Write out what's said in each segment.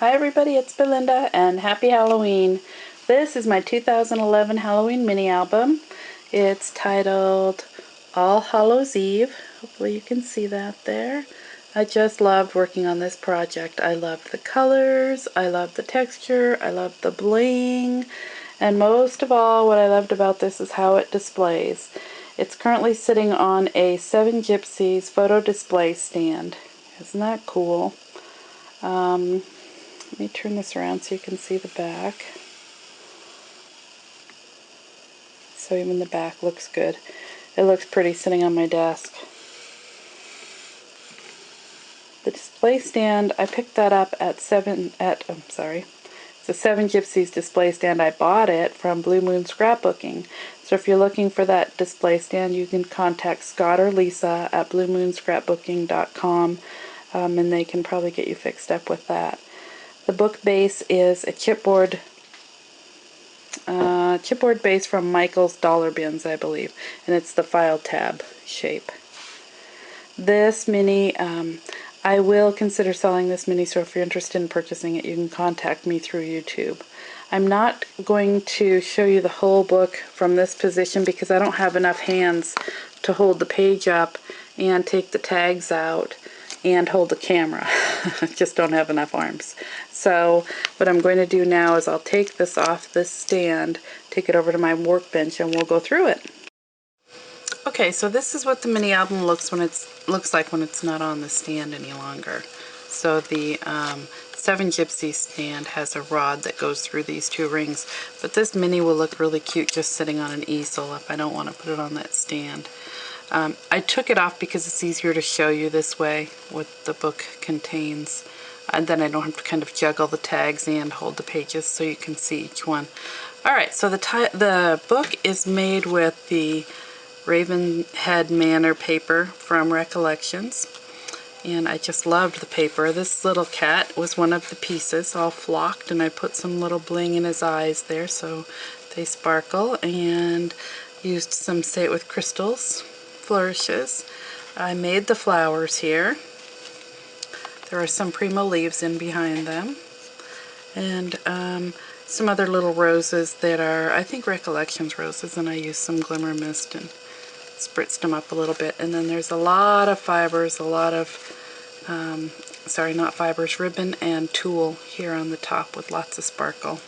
Hi everybody, it's Belinda and happy Halloween. This is my 2011 Halloween mini album. It's titled All Hallows Eve. Hopefully you can see that there. I just loved working on this project. I loved the colors, I loved the texture, I loved the bling, and most of all what I loved about this is how it displays. It's currently sitting on a Seven Gypsies photo display stand. Isn't that cool? Let me turn this around so you can see the back. So even the back looks good. It looks pretty sitting on my desk. The display stand, I picked that up at it's a Seven Gypsies display stand. I bought it from Blue Moon Scrapbooking. So if you're looking for that display stand, you can contact Scott or Lisa at bluemoonscrapbooking.com, and they can probably get you fixed up with that. The book base is a chipboard base from Michael's Dollar Bins, I believe, and it's the file tab shape. This mini, I will consider selling this mini, so if you're interested in purchasing it, you can contact me through YouTube. I'm not going to show you the whole book from this position because I don't have enough hands to hold the page up and take the tags out and hold the camera. I just don't have enough arms. So what I'm going to do now is I'll take this off this stand, take it over to my workbench, and we'll go through it. Okay, so this is what the mini album looks like when it's not on the stand any longer. So the Seven Gypsies stand has a rod that goes through these two rings, but this mini will look really cute just sitting on an easel if I don't want to put it on that stand. I took it off because it's easier to show you this way what the book contains, and then I don't have to kind of juggle the tags and hold the pages so you can see each one. Alright, so the book is made with the Ravenhead Manor paper from Recollections, and I just loved the paper. This little cat was one of the pieces, all flocked, and I put some little bling in his eyes there so they sparkle, and used some Say It With Crystals flourishes. I made the flowers here. There are some Primo leaves in behind them, and some other little roses that are, I think, Recollections roses, and I used some Glimmer Mist and spritzed them up a little bit. And then there's a lot of fibers, a lot of, ribbon and tulle here on the top with lots of sparkle.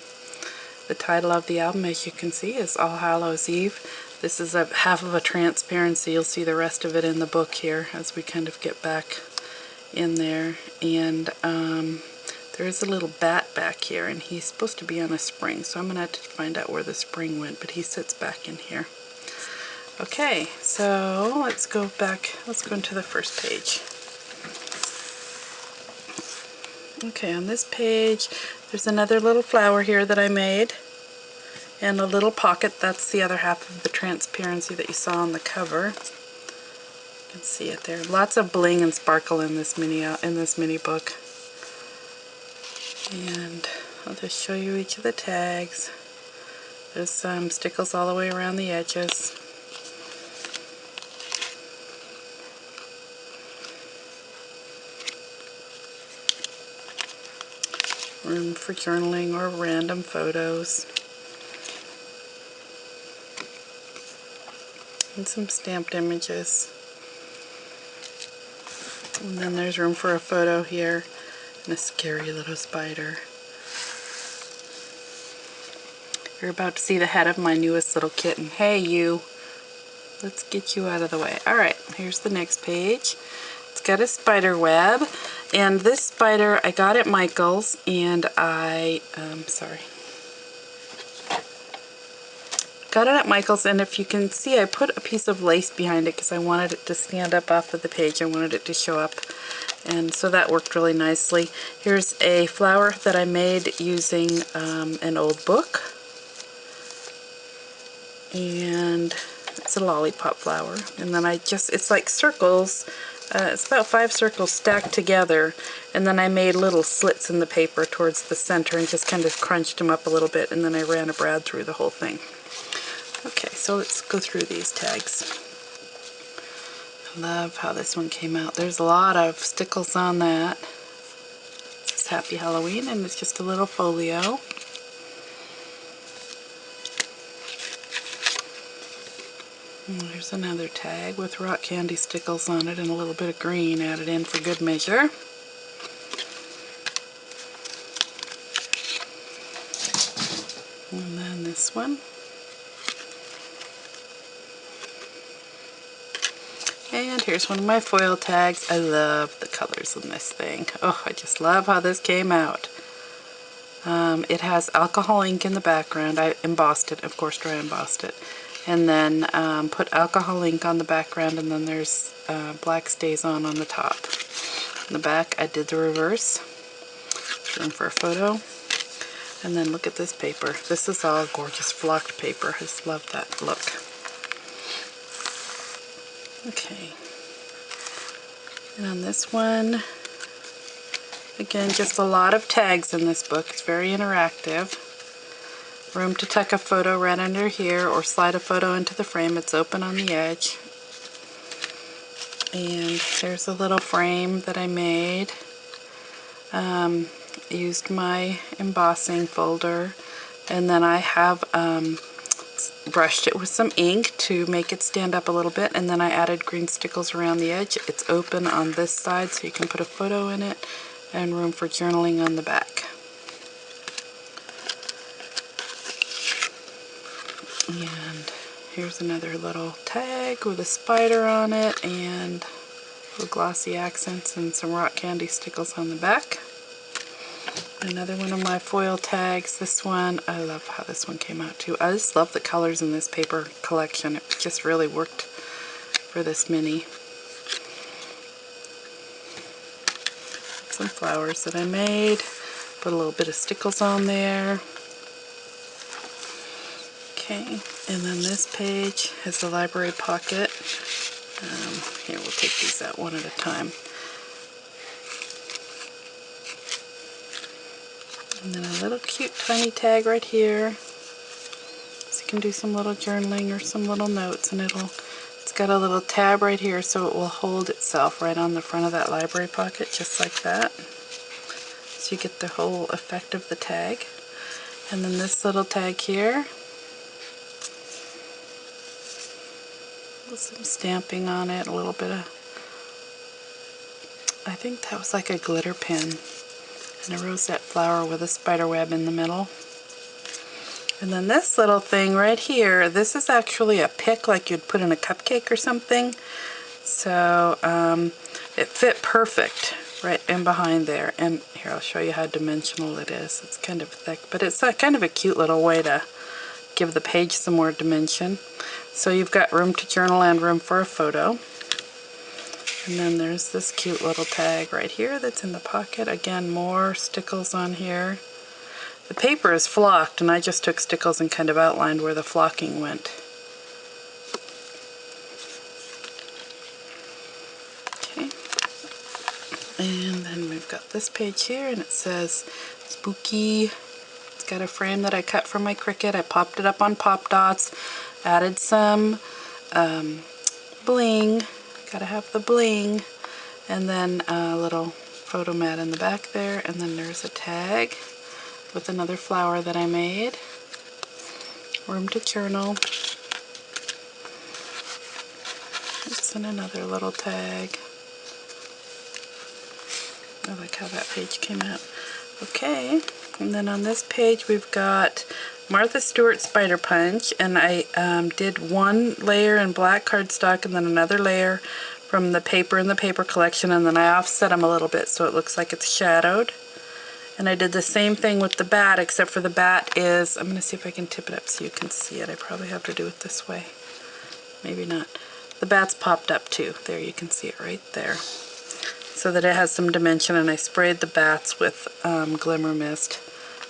The title of the album, as you can see, is All Hallows Eve. This is a half of a transparency. You'll see the rest of it in the book here as we kind of get back in there. And there is a little bat back here, and he's supposed to be on a spring, so I'm going to have to find out where the spring went, but he sits back in here. Okay, so let's go back. Let's go into the first page. Okay, on this page, there's another little flower here that I made, and a little pocket. That's the other half of the transparency that you saw on the cover. You can see it there. Lots of bling and sparkle in this mini book. And I'll just show you each of the tags. There's some stickles all the way around the edges. Room for journaling or random photos. And some stamped images. And then there's room for a photo here and a scary little spider. You're about to see the head of my newest little kitten. Hey you! Let's get you out of the way. Alright, here's the next page. It's got a spider web, and this spider I got at Michael's, and got it at Michael's, and if you can see, I put a piece of lace behind it because I wanted it to stand up off of the page. I wanted it to show up, and so that worked really nicely. Here's a flower that I made using an old book, and it's a lollipop flower. And then it's like circles. It's about 5 circles stacked together, and then I made little slits in the paper towards the center and just kind of crunched them up a little bit, and then I ran a brad through the whole thing. Okay, so let's go through these tags. I love how this one came out. There's a lot of stickles on that. It's says Happy Halloween, and it's just a little folio. And there's another tag with rock candy stickles on it and a little bit of green added in for good measure. And then this one. And here's one of my foil tags. I love the colors in this thing. Oh, I just love how this came out. It has alcohol ink in the background. I embossed it, of course, dry embossed it. And then put alcohol ink on the background, and then there's black stays on the top. In the back, I did the reverse. Room for a photo. And then look at this paper. This is all gorgeous flocked paper. I just love that look. Okay. And on this one, again, just a lot of tags in this book. It's very interactive. Room to tuck a photo right under here or slide a photo into the frame. It's open on the edge. And there's a little frame that I made. Used my embossing folder, and then I have brushed it with some ink to make it stand up a little bit, and then I added green stickles around the edge. It's open on this side so you can put a photo in it, and room for journaling on the back. And here's another little tag with a spider on it and little glossy accents and some rock candy stickles on the back. Another one of my foil tags. This one, I love how this one came out too. I just love the colors in this paper collection. It just really worked for this mini. Some flowers that I made. Put a little bit of stickles on there. Okay, and then this page has the library pocket. Here, we'll take these out one at a time. And then a little cute tiny tag right here. So you can do some little journaling or some little notes, and it's got a little tab right here so it will hold itself right on the front of that library pocket, just like that. So you get the whole effect of the tag. And then this little tag here with some stamping on it, a little bit of, I think that was like a glitter pin. And a rosette flower with a spider web in the middle. And then this little thing right here, this is actually a pick like you'd put in a cupcake or something. So it fit perfect right in behind there. And here, I'll show you how dimensional it is. It's kind of thick, but it's kind of a cute little way to give the page some more dimension. So you've got room to journal and room for a photo. And then there's this cute little tag right here that's in the pocket. Again, more stickles on here. The paper is flocked, and I just took stickles and kind of outlined where the flocking went. Okay. And then we've got this page here, and it says Spooky. It's got a frame that I cut from my Cricut. I popped it up on pop dots, added some bling. Gotta have the bling, and then a little photo mat in the back there, and then there's a tag with another flower that I made. Room to journal. There's another little tag. I like how that page came out. Okay, and then on this page we've got Martha Stewart Spider Punch, and I did one layer in black cardstock and then another layer from the paper in the paper collection, and then I offset them a little bit so it looks like it's shadowed. And I did the same thing with the bat, except for the bat is, I'm going to see if I can tip it up so you can see it. I probably have to do it this way. Maybe not. The bat's popped up too. There, you can see it right there. So that it has some dimension, and I sprayed the bats with glimmer mist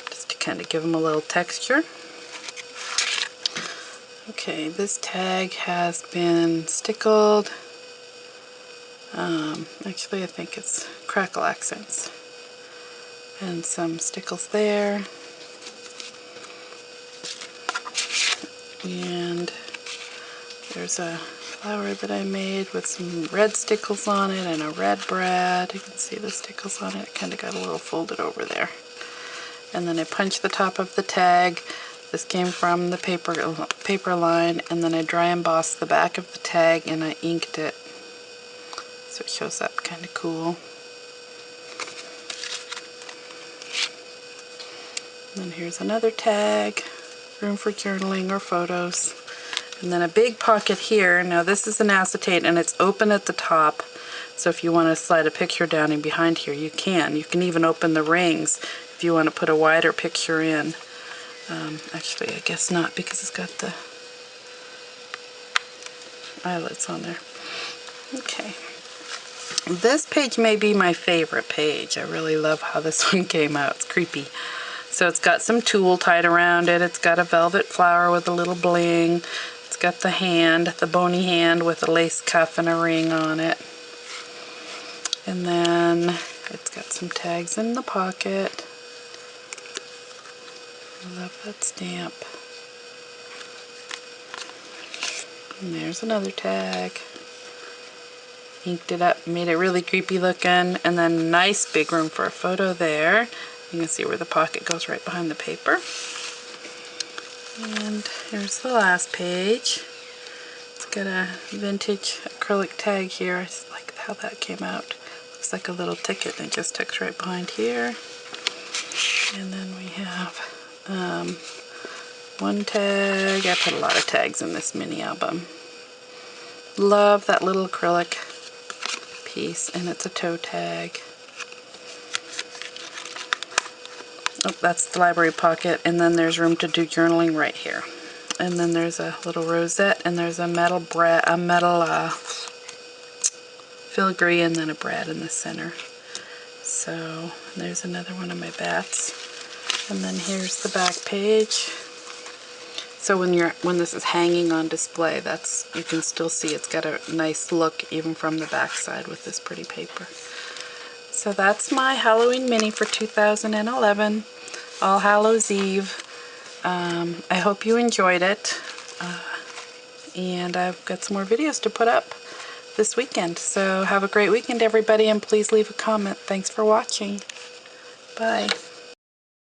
just to kind of give them a little texture. Okay, this tag has been stickled. Actually, I think it's crackle accents. And some stickles there. And there's a flower that I made with some red stickles on it and a red brad. You can see the stickles on it. It kind of got a little folded over there. And then I punched the top of the tag. This came from the paper line, and then I dry embossed the back of the tag and I inked it so it shows up kind of cool. And then here's another tag, room for journaling or photos. And then a big pocket here. Now this is an acetate and it's open at the top, so if you want to slide a picture down in behind here, you can. You can even open the rings if you want to put a wider picture in. Actually, I guess not, because it's got the eyelets on there. Okay. This page may be my favorite page. I really love how this one came out. It's creepy. So it's got some tulle tied around it. It's got a velvet flower with a little bling. It's got the hand, the bony hand with a lace cuff and a ring on it. And then it's got some tags in the pocket. I love that stamp. And there's another tag. Inked it up, made it really creepy looking, and then nice big room for a photo there. You can see where the pocket goes right behind the paper. And here's the last page. It's got a vintage acrylic tag here. I just like how that came out. Looks like a little ticket and it just tucks right behind here. And then we have one tag. I put a lot of tags in this mini album. Love that little acrylic piece, and it's a toe tag. Oh, that's the library pocket, and then there's room to do journaling right here. And then there's a little rosette, and there's a metal filigree, and then a brad in the center. So there's another one of my bats. And then here's the back page. So when this is hanging on display, you can still see it's got a nice look even from the back side with this pretty paper. So that's my Halloween mini for 2011, All Hallows Eve. I hope you enjoyed it, and I've got some more videos to put up this weekend. So have a great weekend, everybody, and please leave a comment. Thanks for watching. Bye.